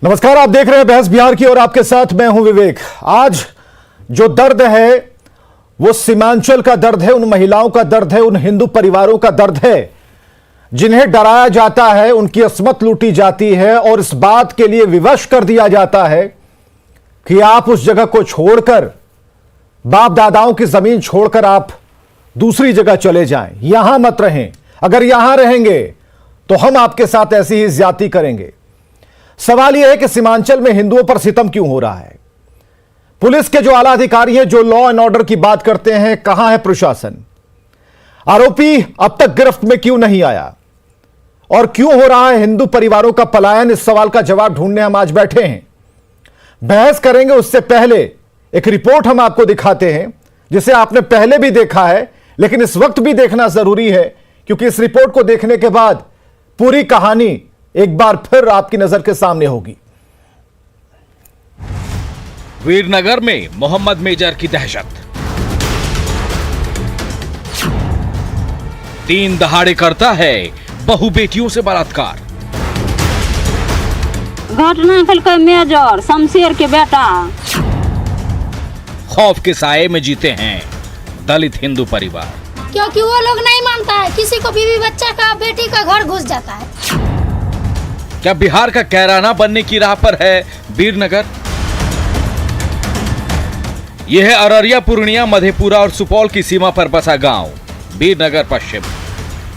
नमस्कार, आप देख रहे हैं बहस बिहार की और आपके साथ मैं हूं विवेक। आज जो दर्द है वो सीमांचल का दर्द है, उन महिलाओं का दर्द है, उन हिंदू परिवारों का दर्द है जिन्हें डराया जाता है, उनकी अस्मत लूटी जाती है और इस बात के लिए विवश कर दिया जाता है कि आप उस जगह को छोड़कर, बाप दादाओं की जमीन छोड़कर आप दूसरी जगह चले जाएं, यहां मत रहें। अगर यहां रहेंगे तो हम आपके साथ ऐसी ही ज्यादती करेंगे। सवाल यह है कि सीमांचल में हिंदुओं पर सितम क्यों हो रहा है? पुलिस के जो आला अधिकारी हैं, जो लॉ एंड ऑर्डर की बात करते हैं, कहां है प्रशासन? आरोपी अब तक गिरफ्त में क्यों नहीं आया? और क्यों हो रहा है हिंदू परिवारों का पलायन? इस सवाल का जवाब ढूंढने हम आज बैठे हैं। बहस करेंगे उससे पहले एक रिपोर्ट हम आपको दिखाते हैं जिसे आपने पहले भी देखा है, लेकिन इस वक्त भी देखना जरूरी है क्योंकि इस रिपोर्ट को देखने के बाद पूरी कहानी एक बार फिर आपकी नजर के सामने होगी। वीरनगर में मोहम्मद मेजर की दहशत। दिन दहाड़े करता है बहु बेटियों से बलात्कार। घटना कल मेजर शमशेर के बेटा। खौफ के साए में जीते हैं दलित हिंदू परिवार, क्योंकि वो लोग नहीं मानता है, किसी को बीवी बच्चा का बेटी का घर घुस जाता है। क्या बिहार का कैराना बनने की राह पर है वीरनगर? यह है अररिया, पूर्णिया, मधेपुरा और सुपौल की सीमा पर बसा गांव वीरनगर पश्चिम।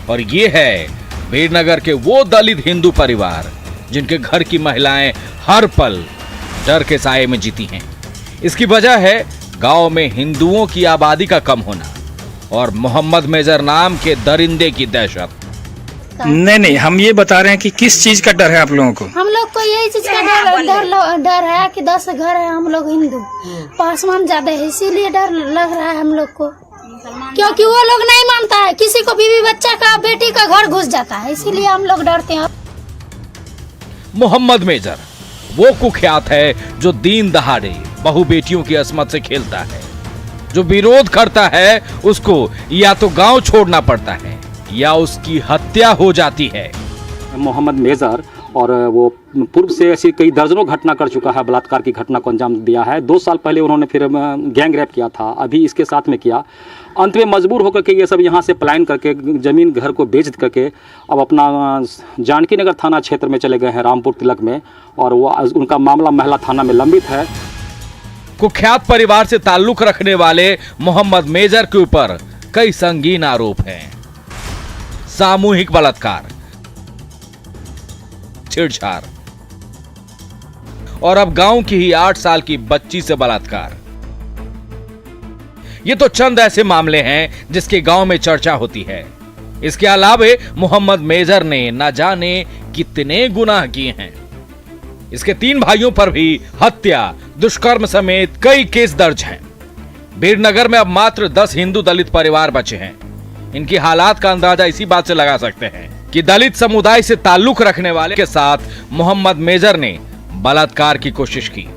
और यह है वीरनगर के वो दलित हिंदू परिवार जिनके घर की महिलाएं हर पल डर के साए में जीती हैं। इसकी वजह है गांव में हिंदुओं की आबादी का कम होना और मोहम्मद मेजर नाम के दरिंदे की दहशत। नहीं, हम ये बता रहे हैं कि किस चीज का डर है आप लोगों को? हम लोग को यही चीज का डर है कि 10 घर है, हम लोग हिंदू, पासवान ज्यादा है, इसीलिए डर लग रहा है हम लोग को। क्योंकि वो लोग नहीं मानता है, किसी को बीवी बच्चा का बेटी का घर घुस जाता है, इसीलिए हम लोग डरते हैं। मोहम्मद मेजर वो कुख्यात है जो दीन दहाड़े बहु बेटियों की अस्मत से खेलता है। जो विरोध करता है उसको या तो गांव छोड़ना पड़ता है या उसकी हत्या हो जाती है। मोहम्मद मेजर और वो पूर्व से ऐसी कई दर्जनों घटना कर चुका है, बलात्कार की घटना को अंजाम दिया है। 2 साल पहले उन्होंने फिर गैंग रेप किया था, अभी इसके साथ में किया। अंत में मजबूर होकर के ये सब यहाँ से पलायन करके जमीन घर को बेच करके अब अपना जानकी नगर थाना क्षेत्र में चले गए हैं, रामपुर तिलक में, और वो उनका मामला महिला थाना में लंबित है। कुख्यात परिवार से ताल्लुक रखने वाले मोहम्मद मेजर के ऊपर कई संगीन आरोप हैं। सामूहिक बलात्कार, छेड़छाड़ और अब गांव की ही 8 साल की बच्ची से बलात्कार। ये तो चंद ऐसे मामले हैं जिसके गांव में चर्चा होती है। इसके अलावे मोहम्मद मेजर ने न जाने कितने गुनाह किए हैं। इसके 3 भाइयों पर भी हत्या, दुष्कर्म समेत कई केस दर्ज हैं। वीरनगर में अब मात्र 10 हिंदू दलित परिवार बचे हैं। इनकी हालात का अंदाजा इसी बात से लगा सकते हैं कि दलित समुदाय से ताल्लुक रखने वाले के साथ मोहम्मद मेजर ने बलात्कार की कोशिश की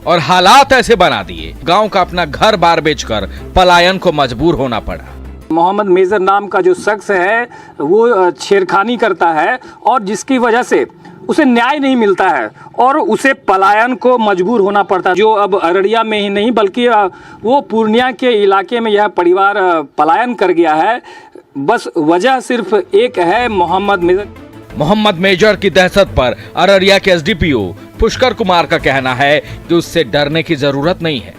और हालात ऐसे बना दिए गांव का अपना घर बार बेचकर पलायन को मजबूर होना पड़ा। मोहम्मद मेजर नाम का जो शख्स है वो छेड़खानी करता है और जिसकी वजह से उसे न्याय नहीं मिलता है और उसे पलायन को मजबूर होना पड़ता है। जो अब अररिया में ही नहीं बल्कि वो पूर्णिया के इलाके में यह परिवार पलायन कर गया है। बस वजह सिर्फ एक है, मोहम्मद मेजर की दहशत पर अररिया के एसडीपीओ पुष्कर कुमार का कहना है कि उससे डरने की जरूरत नहीं है।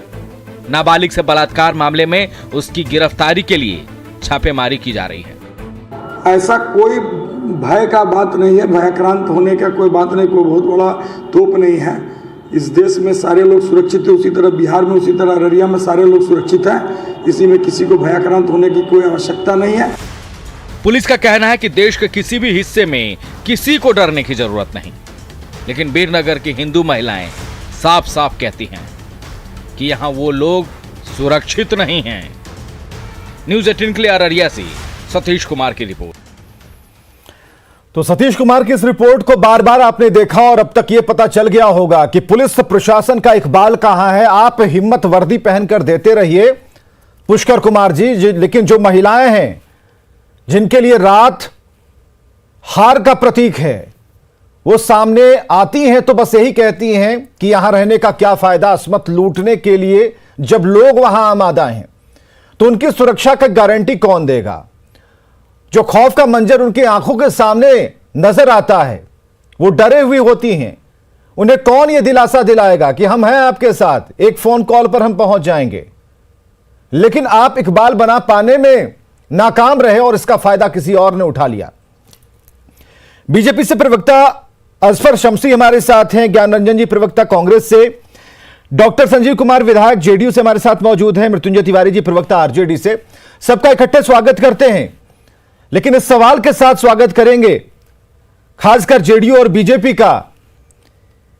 नाबालिग से बलात्कार मामले में उसकी गिरफ्तारी के लिए छापेमारी की जा रही है। ऐसा कोई भय का बात नहीं है, भयाक्रांत होने का कोई बात नहीं, कोई बहुत बड़ा तोप नहीं है। इस देश में सारे लोग सुरक्षित है, उसी तरह बिहार में, उसी तरह अररिया में सारे लोग सुरक्षित हैं। इसी में किसी को भयाक्रांत होने की कोई आवश्यकता नहीं है। पुलिस का कहना है कि देश के किसी भी हिस्से में किसी को डरने की जरूरत नहीं, लेकिन वीरनगर की हिंदू महिलाएं साफ साफ कहती हैं कि यहां वो लोग सुरक्षित नहीं हैं। न्यूज़ 18 के लिए अररिया से सतीश कुमार की रिपोर्ट। तो सतीश कुमार की इस रिपोर्ट को बार बार आपने देखा और अब तक यह पता चल गया होगा कि पुलिस प्रशासन का इकबाल कहां है। आप हिम्मत वर्दी पहनकर देते रहिए पुष्कर कुमार जी, लेकिन जो महिलाएं हैं जिनके लिए रात हार का प्रतीक है, वो सामने आती हैं तो बस यही कहती हैं कि यहां रहने का क्या फायदा, असमत लूटने के लिए जब लोग वहां आमादा हैं तो उनकी सुरक्षा का गारंटी कौन देगा। जो खौफ का मंजर उनकी आंखों के सामने नजर आता है, वो डरे हुई होती हैं। उन्हें कौन ये दिलासा दिलाएगा कि हम हैं आपके साथ, एक फोन कॉल पर हम पहुंच जाएंगे। लेकिन आप इकबाल बना पाने में नाकाम रहे और इसका फायदा किसी और ने उठा लिया। बीजेपी से प्रवक्ता अजफर शमसी हमारे साथ हैं, ज्ञान रंजन जी प्रवक्ता कांग्रेस से, डॉक्टर संजीव कुमार विधायक जेडीयू से हमारे साथ मौजूद हैं, मृत्युंजय तिवारी जी प्रवक्ता आरजेडी से। सबका इकट्ठे स्वागत करते हैं। लेकिन इस सवाल के साथ स्वागत करेंगे खासकर जेडीयू और बीजेपी का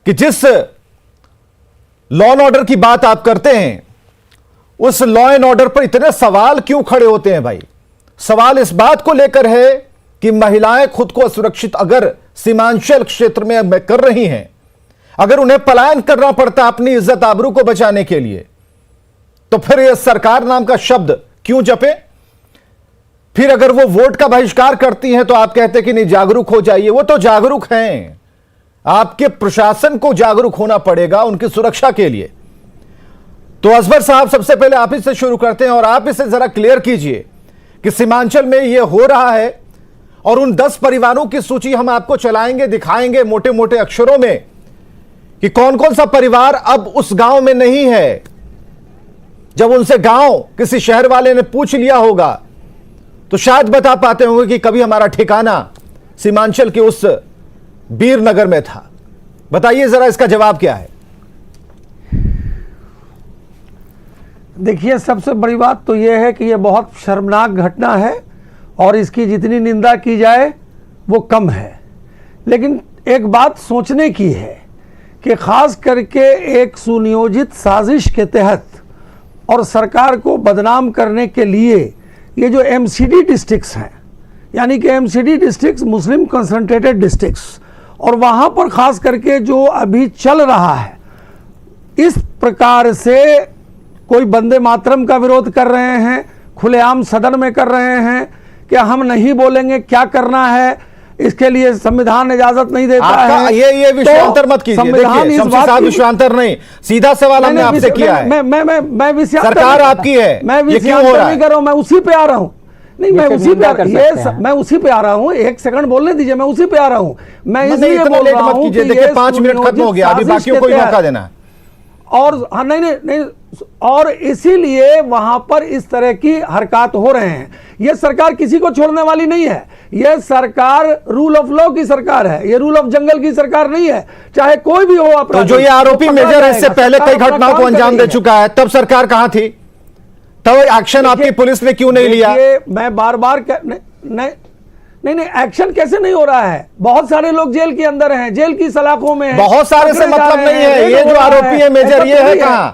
कि जिस लॉ एंड ऑर्डर की बात आप करते हैं, उस लॉ एंड ऑर्डर पर इतने सवाल क्यों खड़े होते हैं भाई। सवाल इस बात को लेकर है कि महिलाएं खुद को असुरक्षित अगर सीमांचल क्षेत्र में कर रही हैं, अगर उन्हें पलायन करना पड़ता अपनी इज्जत आबरू को बचाने के लिए, तो फिर यह सरकार नाम का शब्द क्यों जपे। फिर अगर वो वोट का बहिष्कार करती हैं तो आप कहते कि नहीं जागरूक हो जाइए। वो तो जागरूक हैं, आपके प्रशासन को जागरूक होना पड़ेगा उनकी सुरक्षा के लिए। तो अजफर साहब, सबसे पहले आप इससे शुरू करते हैं और आप इसे जरा क्लियर कीजिए कि सीमांचल में यह हो रहा है और उन 10 परिवारों की सूची हम आपको चलाएंगे, दिखाएंगे मोटे मोटे अक्षरों में कि कौन कौन सा परिवार अब उस गांव में नहीं है। जब उनसे गांव किसी शहर वाले ने पूछ लिया होगा तो शायद बता पाते होंगे कि कभी हमारा ठिकाना सीमांचल के उस बीरनगर में था। बताइए जरा इसका जवाब क्या है। देखिए, सबसे बड़ी बात तो यह है कि यह बहुत शर्मनाक घटना है और इसकी जितनी निंदा की जाए वो कम है। लेकिन एक बात सोचने की है कि खास करके एक सुनियोजित साजिश के तहत और सरकार को बदनाम करने के लिए ये जो एमसीडी डिस्ट्रिक्ट्स हैं, यानी कि एमसीडी डिस्ट्रिक्ट्स मुस्लिम कंसंट्रेटेड डिस्ट्रिक्ट्स, और वहाँ पर खास करके जो अभी चल रहा है, इस प्रकार से कोई वंदे मातरम का विरोध कर रहे हैं, खुलेआम सदन में कर रहे हैं कि हम नहीं बोलेंगे क्या करना है, इसके लिए संविधान इजाजत नहीं देता है। ये विषयांतर मत कीजिए। संविधान इस बात की विषयांतर नहीं, सीधा सवाल हमने आपसे किया है। मैं विषयांतर सरकार आपकी है, मैं विषयांतर नहीं कर रहा हूं, मैं उसी पे आ रहा हूं। नहीं, मैं उसी पे मैं उसी पे आ रहा हूँ। एक सेकंड बोलने दीजिए, मैं उसी पे आ रहा हूँ। मैं इसलिए बोल रहा हूँ कि देखिए 5 मिनट खत्म हो गया, अभी बाकियों को मौका देना है। और हाँ, नहीं, और इसीलिए वहां पर इस तरह की हरकत हो रहे हैं। यह सरकार किसी को छोड़ने वाली नहीं है। यह सरकार रूल ऑफ लॉ की सरकार है, ये रूल ऑफ जंगल की सरकार नहीं है। चाहे कोई भी हो अपराधी, तो जो ये आरोपी मेजर है, इससे पहले कई घटनाओं को अंजाम दे चुका है, तब सरकार कहां थी? तब एक्शन आपकी पुलिस ने क्यों नहीं लिया? मैं बार-बार नहीं, एक्शन कैसे नहीं हो रहा है? बहुत सारे लोग जेल के अंदर हैं, जेल की सलाखों में हैं। बहुत सारे से मतलब नहीं है। ये जो आरोपी है मेजर, ये है कहां?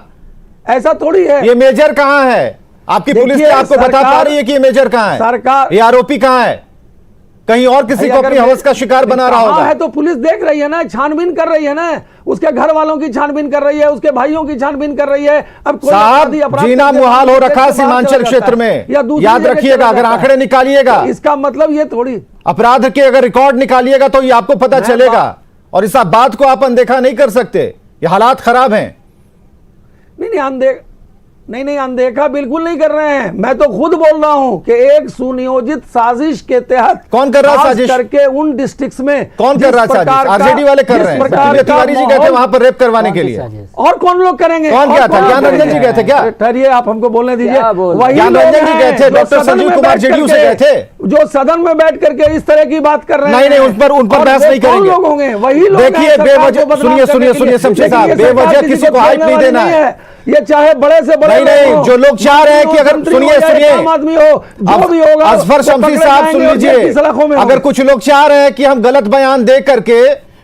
ऐसा थोड़ी है। ये मेजर कहां है? आपकी पुलिस ने आपको बता पा रही है कि ये मेजर कहां है? सरकार, ये आरोपी कहां है? कहीं और किसी को अपनी हवस का शिकार बना रहा होगा। है तो पुलिस देख रही है ना, छानबीन कर रही है ना, उसके घर वालों की छानबीन कर रही है, उसके भाइयों की छानबीन कर रही है। अब साहब, जीना मुहाल हो रखा सीमांचल क्षेत्र में, याद रखिएगा। अगर आंकड़े निकालिएगा, इसका मतलब ये थोड़ी, अपराध के अगर रिकॉर्ड निकालिएगा तो ये आपको पता चलेगा। और इस बात को आप अनदेखा नहीं कर सकते। ये हालात खराब हैं। नहीं, अनदेखा बिल्कुल नहीं कर रहे हैं। मैं तो खुद बोल रहा हूं कि एक सुनियोजित साजिश के तहत कौन कर रहा है साजिश? करके उन डिस्ट्रिक्ट्स में कौन कर रहा है साजिश? आरजेडी वाले कर रहे हैं। तिवारी जी गए थे वहां पर रेप करवाने के लिए। और कौन लोग करेंगे? कौन गया था? ज्ञान रंजन जी गए थे क्या? ठहरिए, आप हमको बोलने दीजिए। ज्ञान रंजन जी गए थे, डॉक्टर संजीव कुमार जेडीयू से गए थे, जो सदन में बैठ करके इस तरह की बात कर रहे हैं। नहीं, उन पर बहस नहीं करेंगे। लोग होंगे वही लोग। देखिए, बेवजह सुनिए शमशेर साहब, बेवजह किसी को हाइप नहीं देना है। ये चाहे बड़े से बड़े नहीं, जो लोग चाह रहे हैं कि अगर सुनिए आदमी हो, जो भी होगा, अजफर शमसी साहब सुन लीजिए, अगर कुछ लोग चाह रहे हैं कि हम गलत बयान दे करके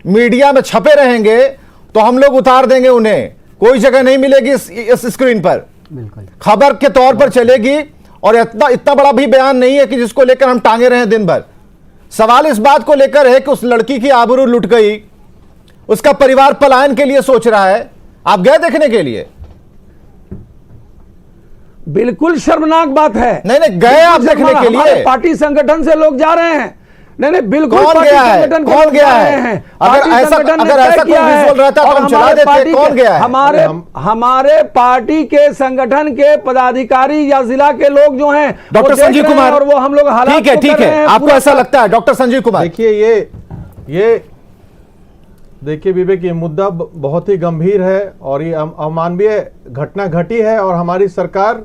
मीडिया में छपे रहेंगे तो हम लोग उतार देंगे उन्हें। कोई जगह नहीं मिलेगी इस स्क्रीन पर, खबर के तौर पर चलेगी। और इतना बड़ा भी बयान नहीं है कि जिसको लेकर हम टांगे रहे दिन भर। सवाल इस बात को लेकर है कि उस लड़की की आबरू लुट गई, उसका परिवार पलायन के लिए सोच रहा है। आप गए देखने के लिए? बिल्कुल शर्मनाक बात है। नहीं, गए आप देखने के लिए? पार्टी संगठन से लोग जा रहे हैं, नहीं बिल्कुल कौन पार्टी गया है? संगठन कौन गया है? अगर ऐसा कोई विजुअल रहता तो हम चला देते। कौन गया है? हमारे पार्टी के संगठन के पदाधिकारी या जिला के लोग जो हैं डॉक्टर संजीव कुमार, और वो हम लोग हालात ठीक है आपको ऐसा लगता है? डॉक्टर संजीव कुमार, देखिए विवेक, ये मुद्दा बहुत ही गंभीर है और ये अमानवीय घटना घटी है और हमारी सरकार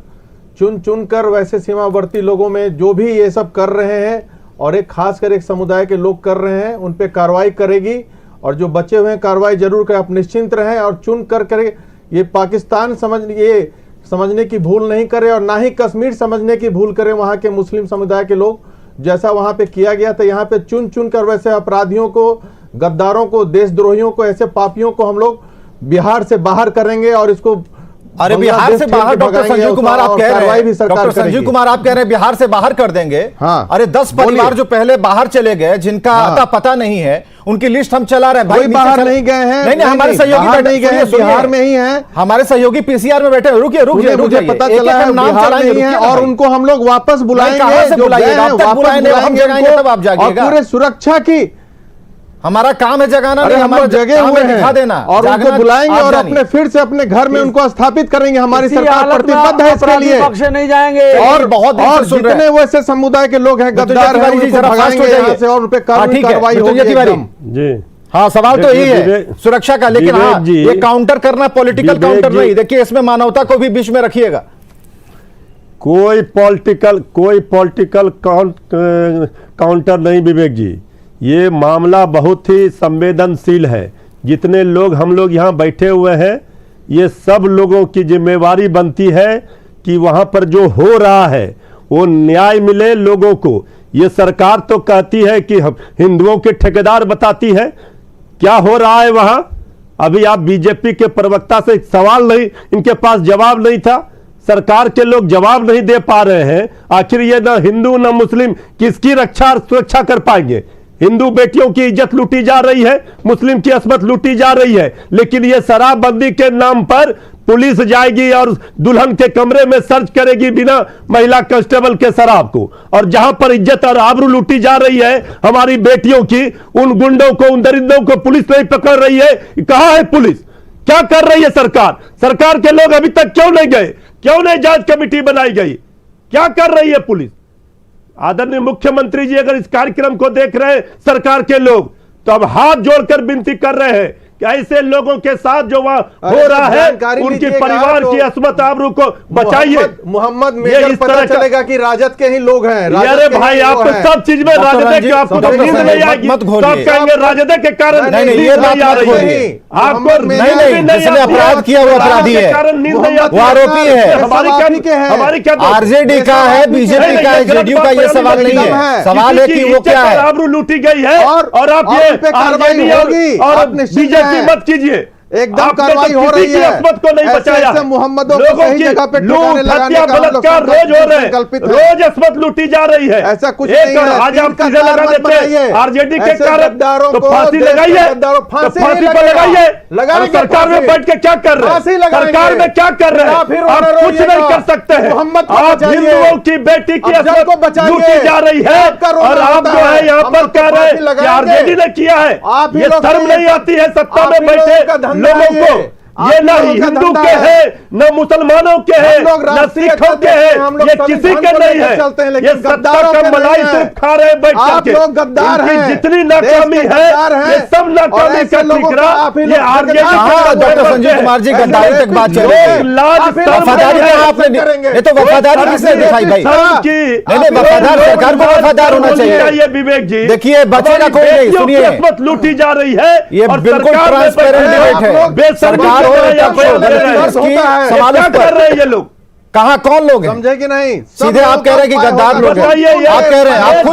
चुन चुन कर वैसे सीमावर्ती लोगों में जो भी ये सब कर रहे हैं और एक खासकर एक समुदाय के लोग कर रहे हैं उन पे कार्रवाई करेगी और जो बचे हुए हैं कार्रवाई जरूर करें। आप निश्चिंत रहें और चुन कर करे। ये पाकिस्तान समझने की भूल नहीं करे और ना ही कश्मीर समझने की भूल करे वहाँ के मुस्लिम समुदाय के लोग। जैसा वहाँ पे किया गया था, यहाँ पे चुन चुन कर वैसे अपराधियों को, गद्दारों को, देशद्रोहियों को, ऐसे पापियों को हम लोग बिहार से बाहर करेंगे और इसको अरे बिहार से बाहर डॉक्टर संजीव कुमार आप कह रहे हैं, डॉक्टर संजीव कुमार आप कह रहे हैं बिहार से बाहर कर देंगे। हाँ, अरे 10 परिवार जो पहले बाहर चले गए जिनका आता पता नहीं है उनकी लिस्ट हम चला रहे हैं। भाई बाहर नहीं गए हैं, नहीं हमारे सहयोगी नहीं गए, बिहार में ही हैं। हमारे सहयोगी पीसीआर में बैठे। रुकिए मुझे पता चला है बिहार में ही हैं और उनको हम लोग वापस बुलाएंगे। पूरे सुरक्षा की हमारा काम है जगाना, नहीं हमारा जगह हुए हैं दिखा देना और उनको बुलाएंगे और अपने फिर से अपने घर में उनको स्थापित करेंगे। हमारी सरकार प्रतिबद्ध है इसके लिए। पक्ष नहीं जाएंगे और जितने वैसे समुदाय के लोग हैं गद्दार हैं उनको भगाएंगे यहाँ से और उन पे कानूनी कार्रवाई होगी एकदम। जी हाँ, सवाल तो यही है सुरक्षा का, लेकिन हाँ ये काउंटर करना पॉलिटिकल काउंटर नहीं। देखिए इसमें मानवता को भी बीच में रखिएगा। कोई पॉलिटिकल काउंटर नहीं विवेक जी, ये मामला बहुत ही संवेदनशील है। जितने लोग हम लोग यहाँ बैठे हुए हैं ये सब लोगों की जिम्मेवारी बनती है कि वहाँ पर जो हो रहा है वो न्याय मिले लोगों को। ये सरकार तो कहती है कि हम हिंदुओं के ठेकेदार बताती है, क्या हो रहा है वहाँ? अभी आप बीजेपी के प्रवक्ता से सवाल नहीं, इनके पास जवाब नहीं था, सरकार के लोग जवाब नहीं दे पा रहे हैं। आखिर ये ना हिंदू ना मुस्लिम किसकी रक्षा और सुरक्षा कर पाएंगे? हिंदू बेटियों की इज्जत लूटी जा रही है, मुस्लिम की अस्मत लूटी जा रही है, लेकिन ये शराबबंदी के नाम पर पुलिस जाएगी और दुल्हन के कमरे में सर्च करेगी बिना महिला कांस्टेबल के शराब को। और जहां पर इज्जत और आबरू लूटी जा रही है हमारी बेटियों की, उन गुंडों को, उन दरिंदों को पुलिस नहीं पकड़ रही है। कहां है पुलिस? क्या कर रही है सरकार? सरकार के लोग अभी तक क्यों नहीं गए? क्यों नहीं जांच कमेटी बनाई गई? क्या कर रही है पुलिस? आदरणीय मुख्यमंत्री जी अगर इस कार्यक्रम को देख रहे हैं सरकार के लोग, तो अब हाथ जोड़कर विनती कर रहे हैं कि ऐसे लोगों के साथ जो वहां हो रहा है उनके परिवार की अस्मत आबरू को बचाइए। मोहम्मद मेजर पता चलेगा कि राजद के ही लोग हैं। अरे भाई आप सब चीज में राजद के, आपको तो नींद नहीं आएगी, आप कहेंगे राजद के कारण नहीं आ रही है। आपको जिसने अपराध किया वो अपराधी है, वो आरोपी है। हमारी क्या आरजेडी का है, बीजेपी का है, जेडीयू का, ये सवाल नहीं है। सवाल है कि वो क्या है। आबरू लूटी गई है और आप ये कार्रवाई होगी और बीजेपी मत कीजिए। एकदम कार्रवाई हो रही है। अस्मत को नहीं बचाया। मोहम्मदों को सही जगह पे ठिकाने लगाने का बलात्कार रोज हो रहे हैं, रोज अस्मत लूटी जा रही है। ऐसा कुछ नहीं है। आज आप चीजें लगा देते हैं आरजेडी के कारण, तो फांसी लगाइए, फांसी पर लगाइए। सरकार में बैठ के क्या कर रहे हैं? सरकार में क्या कर रहे हैं? आप कुछ नहीं कर सकते हैं। आप हिंदुओं की बेटी की अस्मत लूटी जा रही है और आप जो है यहाँ पर कह रहे हैं कि आरजेडी ने किया है। ये शर्म नहीं आती है सत्ता में बैठे लोगों को? ये न हिंदू के हैं, न मुसलमानों के हैं, न सिखों के हैं, ये किसी के नहीं है। ये सत्ता का मलाई सिर्फ खा रहे बैठ करके। गद्दार हैं। जितनी नाकामी है ये सब नाकामी का ठिकरा ये आरजेडी। डॉक्टर संजीव कुमार जी गद्दारी तक बात चल रही है। वफादारी आपने, ये तो वफादारी किसने दिखाई भाई? नहीं वफादार सरकार को वफादार होना चाहिए। विवेक जी देखिए बचेगा कोई नहीं, सुनिए अस्मत लूटी जा रही है, ये बिल्कुल ट्रांसपेरेंट डिबेट है। सरकार सवाल कर रहे हैं ये लोग। कहाँ कौन लोग हैं? समझे कि नहीं? सीधे आप कह रहे हैं कि गद्दार लोग हैं। आप कह रहे हैं, आप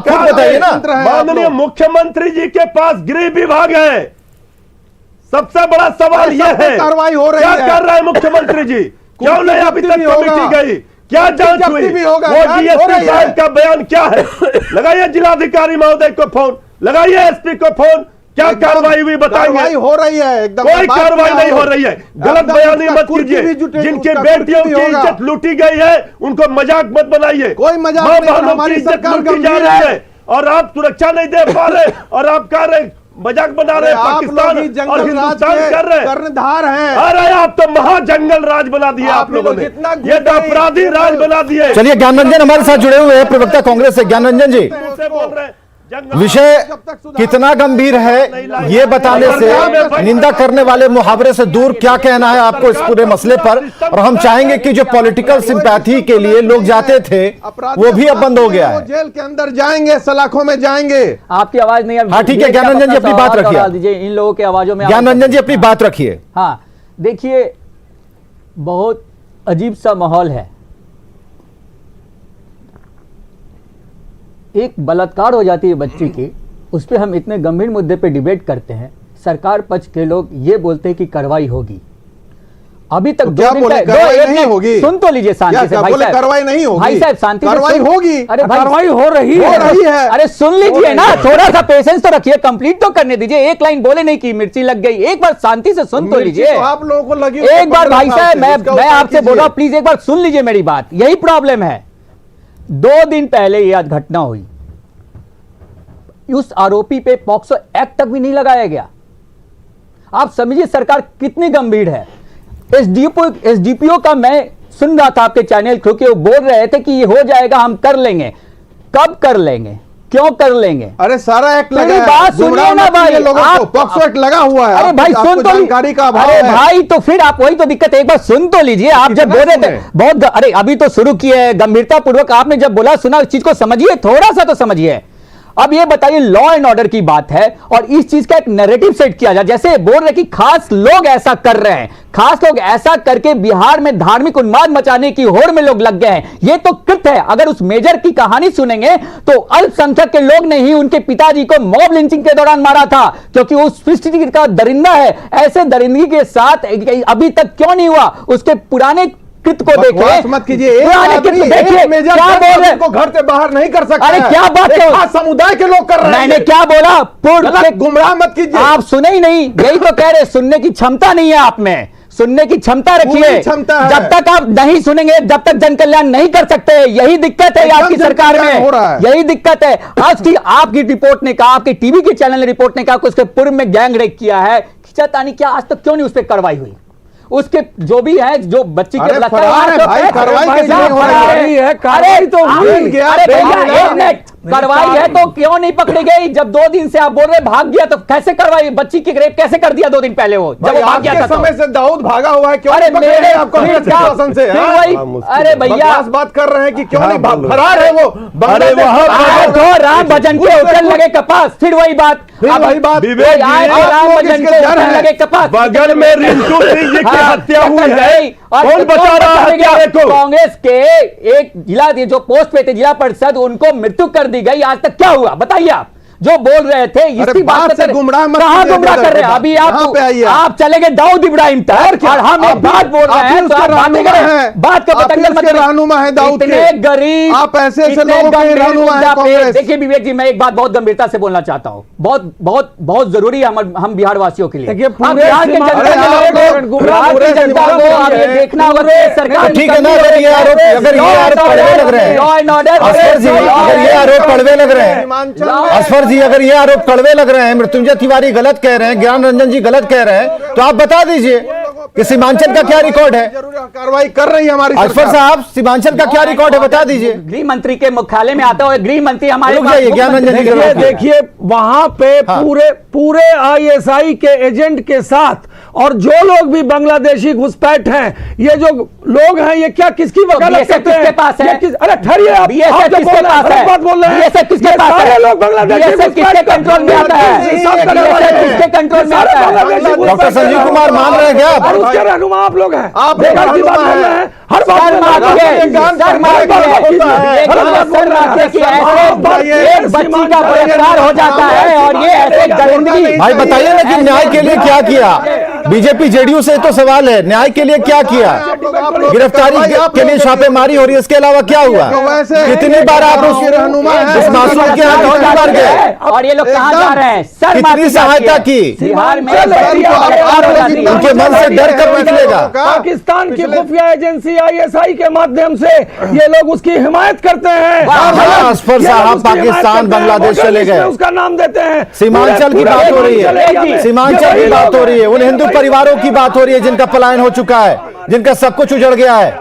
खुद बताइए ना। माननीय मुख्यमंत्री जी के पास गृह विभाग है। सबसे बड़ा सवाल यह है कार्रवाई हो रही है, क्या कर रहा है मुख्यमंत्री जी? क्यों नहीं अभी तक कमेटी गई? क्या जांच हुई? वो डीएसपी साहब का बयान क्या है? लगाइए जिलाधिकारी महोदय को फोन, लगाइए एसपी को फोन, क्या कार्रवाई हुई बताएंगे? हो रही है एकदम। कोई कार्रवाई नहीं हो रही है। गलत बयानी मत कीजिए। जिनकी बेटियों की इज्जत लूटी गई है उनको मजाक मत बनाइए। कोई मजाक नहीं, हमारी सरकार लूटी जा रही है और आप सुरक्षा नहीं दे पा रहे और आप कह रहे मजाक बना रहे पाकिस्तान और हिंदुस्तान कर रहे कर्णधार हैं। अरे आप तो महाजंगल राज बना दिया आप लोगों ने, ये तो अपराधी राज बना दिए। चलिए ज्ञान रंजन हमारे साथ जुड़े हुए हैं, प्रवक्ता कांग्रेस से। ज्ञान रंजन जी, बोल रहे विषय कितना गंभीर है ये बताने से, निंदा करने वाले मुहावरे से दूर, क्या कहना है आपको इस पूरे मसले पर? और हम चाहेंगे कि जो पॉलिटिकल सिंपैथी के लिए लोग जाते थे वो भी अब बंद हो गया है। जेल के अंदर जाएंगे, सलाखों में जाएंगे। आपकी आवाज नहीं। हाँ ठीक है, ज्ञान रंजन जी अपनी बात रखिए। इन लोगों की आवाजों में ज्ञान रंजन जी अपनी बात रखिए। हाँ देखिए, बहुत अजीब सा माहौल है। एक बलात्कार हो जाती है बच्ची की, उस पर हम इतने गंभीर मुद्दे पे डिबेट करते हैं, सरकार पक्ष के लोग ये बोलते हैं कि कार्रवाई होगी। अभी तक क्या बोले कार्रवाई नहीं होगी? सुन तो लीजिए शांति से भाई साहब। कार्रवाई नहीं होगी भाई साहब, शांति से कार्रवाई होगी। अरे भाई, कार्रवाई हो रही है। अरे सुन लीजिए ना, थोड़ा सा पेशेंस तो रखिए, कंप्लीट तो करने दीजिए। एक लाइन बोले नहीं कि मिर्ची लग गई, एक बार शांति से सुन तो लीजिए। आप लोगों को लगी एक बार भाई साहब, मैं आपसे बोल रहा हूं, प्लीज एक बार सुन लीजिए मेरी बात। यही प्रॉब्लम है। 2 दिन पहले यह घटना हुई, उस आरोपी पे पॉक्सो एक्ट तक भी नहीं लगाया गया। आप समझिए सरकार कितनी गंभीर है। एसडीपीओ का मैं सुन रहा था आपके चैनल, क्योंकि वो बोल रहे थे कि ये हो जाएगा, हम कर लेंगे। कब कर लेंगे, क्यों कर लेंगे? अरे सारा एक्ट लगा है, बात सुनिए ना भाई, पॉक्सो एक्ट लगा हुआ है। अरे भाई सुन तो, जानकारी का अभाव अरे है। भाई तो फिर आप वही तो दिक्कत है, एक बार सुन तो लीजिए। आप जब बोले थे बहुत, अरे अभी तो शुरू किए गंभीरता पूर्वक, आपने जब बोला सुना, इस चीज को समझिए, थोड़ा सा तो समझिए। अब ये बताइए, लॉ एंड ऑर्डर की बात है और इस चीज का एक नैरेटिव सेट किया जाए। जैसे बोल रहे कि खास लोग ऐसा कर रहे हैं, खास लोग ऐसा करके बिहार में धार्मिक उन्माद मचाने की होड़ में लोग लग गए हैं, ये तो कृत्य है। अगर उस मेजर की कहानी सुनेंगे तो अल्पसंख्यक के लोग ने ही उनके पिताजी को मॉब लिंचिंग के दौरान मारा था, क्योंकि उस सृष्टि का दरिंदा है। ऐसे दरिंदगी के साथ अभी तक क्यों नहीं हुआ? उसके पुराने कृत को देखे, मत कीजिए। देखिए क्या बोल रहे को घर से बाहर नहीं कर सकता। अरे क्या बात है, समुदाय के लोग कर रहे हैं। मैंने क्या बोला? पूर्ण गुमराह मत कीजिए। आप सुने ही नहीं, यही तो कह रहे, सुनने की क्षमता नहीं है आप में। सुनने की क्षमता रखिए। जब तक आप नहीं सुनेंगे, जब तक जन कल्याण नहीं कर सकते। यही दिक्कत है आपकी सरकार में, यही दिक्कत है। आज की आपकी रिपोर्ट ने कहा, आपके टीवी के चैनल ने रिपोर्ट ने कहा कि उसके पूर्व में गैंग रेप किया है, खिंचातानी क्या, आज तक क्यों नहीं उस पर कार्रवाई हुई? उसके जो भी है, जो बच्ची के फरार है भाई, कार्रवाई कैसे नहीं हो रही है? कार्रवाई तो मिल गया। अरे भैया, एक मिनट, कार्रवाई है तो क्यों नहीं पकड़ी गई? जब 2 दिन से आप बोल रहे भाग गया, तो कैसे कार्रवाई? बच्ची की रेप कैसे कर दिया 2 दिन पहले वो, जब वो भाग गया था? समय से दाऊद भागा हुआ है, क्यों अरे नहीं पकड़े आपको शासन से? अरे भैया बात कर रहे हैं कि क्यों नहीं फरार है वो? राम भजन के होटल लगे कपास, फिर वही बात, वही बात। राम भजन के होटल लगे कपास, बगल में रिंटू सिंह जी की हत्या हुई है, कौन बचा रहा है? कांग्रेस के एक जिला जो पोस्ट पे थे जिला परिषद, उनको मृत्यु कर दी गई। आज तक क्या हुआ बताइए? आप जो बोल रहे थे इसी बात से गुमराह मत, कहां गुमराह कर रहे हैं? अभी आप चले गए दाऊद इब्राहिम तक, और हम एक बात बोल रहे हैं तो आप बातें करें, बात का पतंगल मत करें। रहनुमा है दाऊद के, इतने गरीब, आप ऐसे लोगों के रहनुमा है कांग्रेस। देखिए विवेक जी, मैं एक बात बहुत गंभीरता से बोलना चाहता हूं, बहुत बहुत बहुत जरूरी है हम बिहार वासियों के लिए। बिहार के जनता को आप ये देखना होगा, सरकार ठीक है ना? अगर ये आरोप कड़वे लग रहे हैं, लॉ एंड ऑर्डर, असफर जी अगर ये आरोप कड़वे लग रहे हैं, असफर जी अगर ये आरोप कड़वे लग रहे हैं, मृत्युंजय तिवारी गलत कह रहे हैं, ज्ञान रंजन जी गलत कह रहे हैं, तो आप बता दीजिए कि सीमांचल का क्या रिकॉर्ड है? कार्रवाई कर रही है हमारी असफर साहब, सीमांचल का क्या रिकॉर्ड है बता दीजिए। गृह मंत्री के मुख्यालय में आता है, गृह मंत्री हमारे ज्ञान रंजन जी देखिए वहां पे पूरे आईएसआई के एजेंट के साथ और जो लोग भी बांग्लादेशी घुसपैठ हैं, ये जो लोग हैं, ये क्या किसकी वकालत करते हैं? किसके पास है? अरे ठहरिए, आप किसके पास है? बात बोल रहे हैं, किसके पास है? लोग बांग्लादेश किसके कंट्रोल में आता है? किसके कंट्रोल में आता है? डॉक्टर संजीव कुमार मान रहे हैं क्या? और उसके रहनुमा आप लोग हैं, आप की बात बोल रहे हैं, हर बात एक बच्ची का बलात्कार हो जाता है और ये ऐसे दरिंदगी। भाई बताइए ना कि न्याय के लिए क्या किया? बीजेपी जेडीयू से तो सवाल है, न्याय के लिए क्या किया? गिरफ्तारी के लिए छापेमारी हो रही है, इसके अलावा क्या हुआ? कितनी बार आप उस मासूम के यहाँ कितनी बार गए और ये लोग कहाँ जा रहे हैं? कितनी सहायता की? उनके मन से डर कब निकलेगा? पाकिस्तान की खुफिया एजेंसी ISI के माध्यम से ये लोग उसकी हिमायत करते हैं। असफर साहब पाकिस्तान बांग्लादेश चले गए, उसका नाम देते हैं। सीमांचल की बात हो रही है, सीमांचल की बात हो रही है, उन हिंदू परिवारों की बात हो रही है जिनका पलायन हो चुका है, जिनका सब कुछ उजड़ गया है।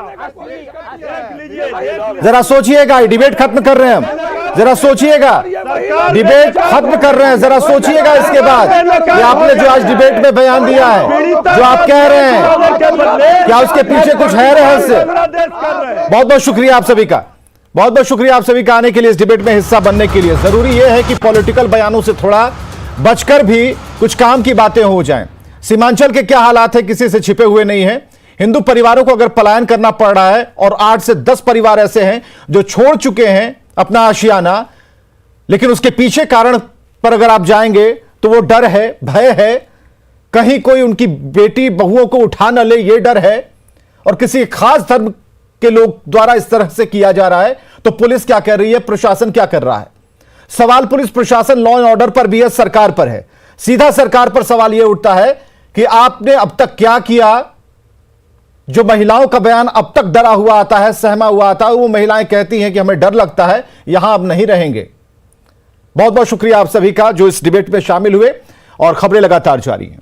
जरा सोचिएगा, डिबेट खत्म कर रहे हैं हम, जरा सोचिएगा, डिबेट खत्म कर रहे हैं, जरा सोचिएगा इसके बाद ये आपने जो आज डिबेट में बयान दिया है, जो आप कह रहे हैं, क्या उसके पीछे कुछ है रहस्य? बहुत बहुत शुक्रिया आप सभी का, बहुत बहुत शुक्रिया आप सभी का आने के लिए, इस डिबेट में हिस्सा बनने के लिए। जरूरी यह है कि पॉलिटिकल बयानों से थोड़ा बचकर भी कुछ काम की बातें हो जाएं। सीमांचल के क्या हालात है किसी से छिपे हुए नहीं है। हिंदू परिवारों को अगर पलायन करना पड़ रहा है और 8 से 10 परिवार ऐसे हैं जो छोड़ चुके हैं अपना आशियाना, लेकिन उसके पीछे कारण पर अगर आप जाएंगे तो वो डर है, भय है, कहीं कोई उनकी बेटी बहुओं को उठा न ले, ये डर है, और किसी खास धर्म के लोग द्वारा इस तरह से किया जा रहा है। तो पुलिस क्या कर रही है, प्रशासन क्या कर रहा है? सवाल पुलिस प्रशासन लॉ एंड ऑर्डर पर भी है, सरकार पर है। सीधा सरकार पर सवाल यह उठता है कि आपने अब तक क्या किया? जो महिलाओं का बयान अब तक डरा हुआ आता है, सहमा हुआ आता है, वो महिलाएं कहती हैं कि हमें डर लगता है, यहां अब नहीं रहेंगे। बहुत बहुत शुक्रिया आप सभी का जो इस डिबेट में शामिल हुए, और खबरें लगातार जारी हैं।